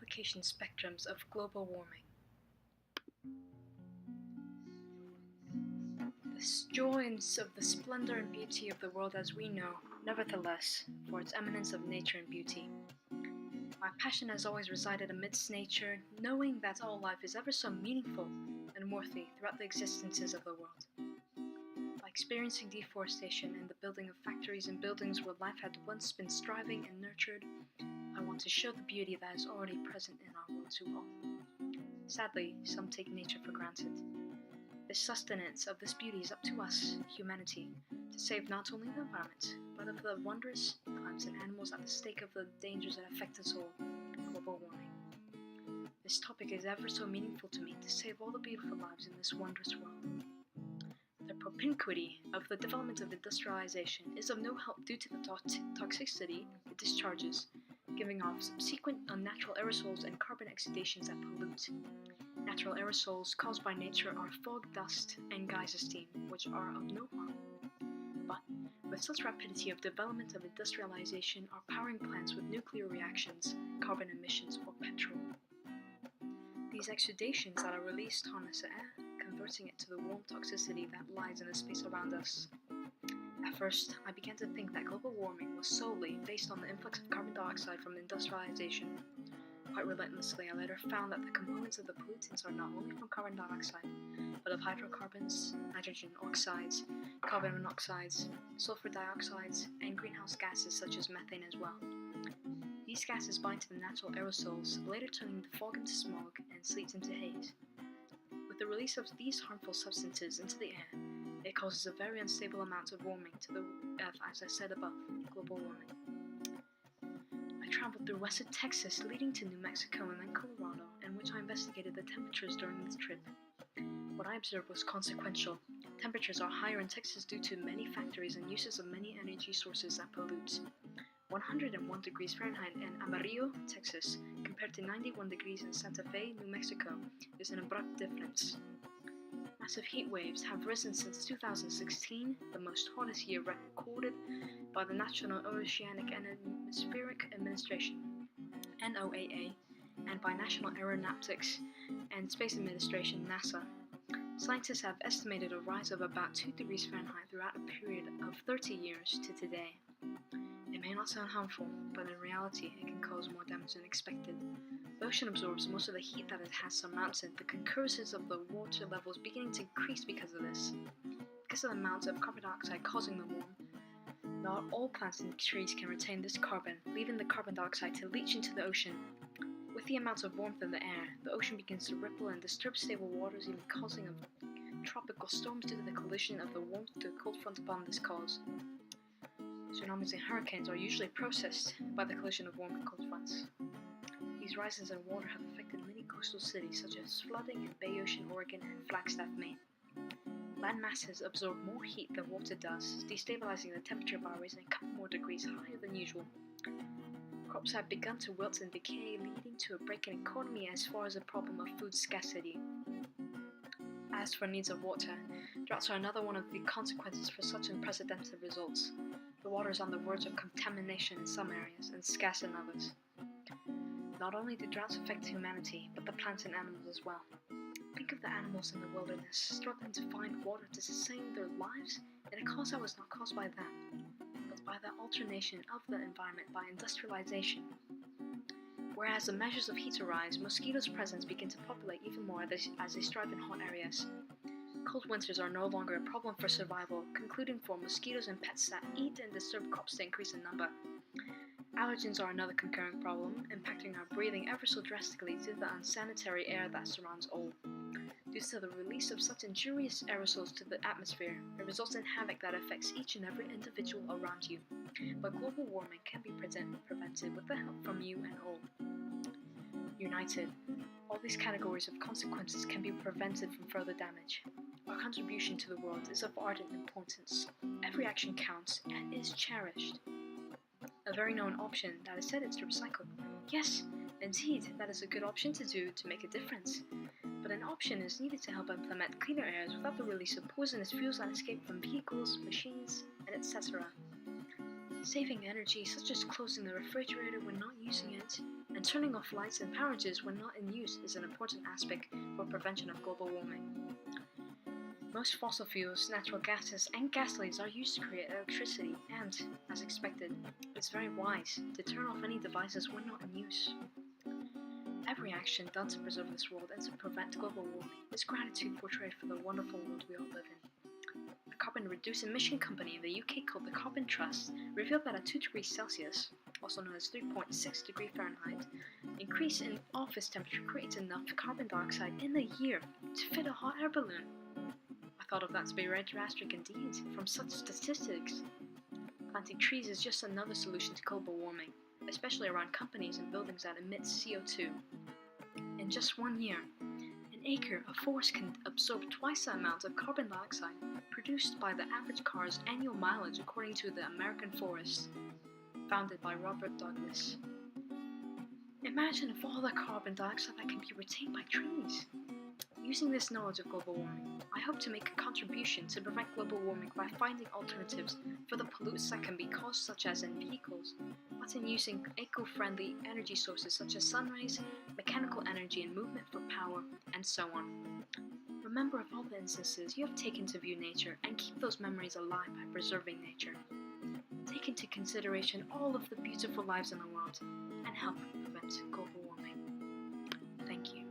implication spectrums of global warming. The joys of the splendor and beauty of the world as we know, nevertheless, for its eminence of nature and beauty. My passion has always resided amidst nature, knowing that all life is ever so meaningful and worthy throughout the existences of the world. By experiencing deforestation and the building of factories and buildings where life had once been striving and nurtured, I want to show the beauty that is already present in our world to all. Sadly, some take nature for granted. The sustenance of this beauty is up to us, humanity, to save not only the environment, but of the wondrous plants and animals at the stake of the dangers that affect us all, global warming. This topic is ever so meaningful to me to save all the beautiful lives in this wondrous world. The propinquity of the development of industrialization is of no help due to the toxicity it discharges, giving off subsequent unnatural aerosols and carbon exudations that pollute. Natural aerosols caused by nature are fog, dust, and geyser steam, which are of no harm. But with such rapidity of development of industrialization are powering plants with nuclear reactions, carbon emissions, or petrol. These exudations that are released harness the air, converting it to the warm toxicity that lies in the space around us. At first, I began to think that global warming was solely based on the influx of carbon dioxide from industrialization. Quite relentlessly, I later found that the components of the pollutants are not only from carbon dioxide, but of hydrocarbons, nitrogen oxides, carbon monoxides, sulfur dioxides, and greenhouse gases such as methane as well. These gases bind to the natural aerosols, later turning the fog into smog and sleet into haze. With the release of these harmful substances into the air, it causes a very unstable amount of warming to the Earth, as I said above, global warming. I traveled through western Texas, leading to New Mexico and then Colorado, in which I investigated the temperatures during this trip. What I observed was consequential. Temperatures are higher in Texas due to many factories and uses of many energy sources that pollute. 101 degrees Fahrenheit in Amarillo, Texas, compared to 91 degrees in Santa Fe, New Mexico, is an abrupt difference. Massive heat waves have risen since 2016, the most hottest year recorded by the National Oceanic and Atmospheric Administration (NOAA) and by National Aeronautics and Space Administration (NASA). Scientists have estimated a rise of about 2 degrees Fahrenheit throughout a period of 30 years to today. It may not sound harmful, but in reality it can cause more damage than expected. The ocean absorbs most of the heat that it has surmounts it. The concurrences of the water levels beginning to increase because of this. Because of the amount of carbon dioxide causing the warm, not all plants and trees can retain this carbon, leaving the carbon dioxide to leach into the ocean. With the amount of warmth in the air, the ocean begins to ripple and disturb stable waters, even causing tropical storms due to the collision of the warmth to the cold front upon this cause. Tsunamis and hurricanes are usually processed by the collision of warm and cold fronts. These rises in water have affected many coastal cities such as flooding in Bay Ocean, Oregon, and Flagstaff, Maine. Land masses absorb more heat than water does, destabilizing the temperature by raising a couple more degrees higher than usual. Crops have begun to wilt and decay, leading to a break in economy as far as a problem of food scarcity. As for needs of water, droughts are another one of the consequences for such unprecedented results. The water is on the verge of contamination in some areas and scarce in others. Not only do droughts affect humanity, but the plants and animals as well. Think of the animals in the wilderness, struggling to find water to sustain their lives in a cause that was not caused by them, but by the alternation of the environment by industrialization. Whereas the measures of heat arise, mosquitoes' presence begin to populate even more as they strive in hot areas. Cold winters are no longer a problem for survival, concluding for mosquitoes and pets that eat and disturb crops to increase in number. Allergens are another concurrent problem, impacting our breathing ever so drastically due to the unsanitary air that surrounds all. Due to the release of such injurious aerosols to the atmosphere, it results in havoc that affects each and every individual around you. But global warming can be prevented with the help from you and all. United, all these categories of consequences can be prevented from further damage. Our contribution to the world is of ardent importance. Every action counts and is cherished. A very known option that is said is to recycle. Yes, indeed, that is a good option to do to make a difference. But an option is needed to help implement cleaner airs without the release of poisonous fuels that escape from vehicles, machines, and etc. Saving energy such as closing the refrigerator when not using it, and turning off lights and power grids when not in use is an important aspect for prevention of global warming. Most fossil fuels, natural gases, and gasolines are used to create electricity, and, as expected, it's very wise to turn off any devices when not in use. Every action done to preserve this world and to prevent global warming is gratitude portrayed for the wonderful world we all live in. A carbon reduced emission company in the UK called the Carbon Trust revealed that a 2 degrees Celsius, also known as 3.6 degrees Fahrenheit, increase in office temperature creates enough carbon dioxide in a year to fit a hot air balloon. I thought of that to be very drastic indeed. From such statistics, planting trees is just another solution to global warming, especially around companies and buildings that emit CO2. In just 1 year, an acre of forest can absorb twice the amount of carbon dioxide produced by the average car's annual mileage, according to the American Forest, founded by Robert Douglas. Imagine if all the carbon dioxide that can be retained by trees. Using this knowledge of global warming, I hope to make a contribution to prevent global warming by finding alternatives for the pollutants that can be caused, such as in vehicles, but in using eco-friendly energy sources such as sun rays, mechanical energy and movement for power, and so on. Remember of all the instances you have taken to view nature and keep those memories alive by preserving nature. Take into consideration all of the beautiful lives in the world and help prevent global warming. Thank you.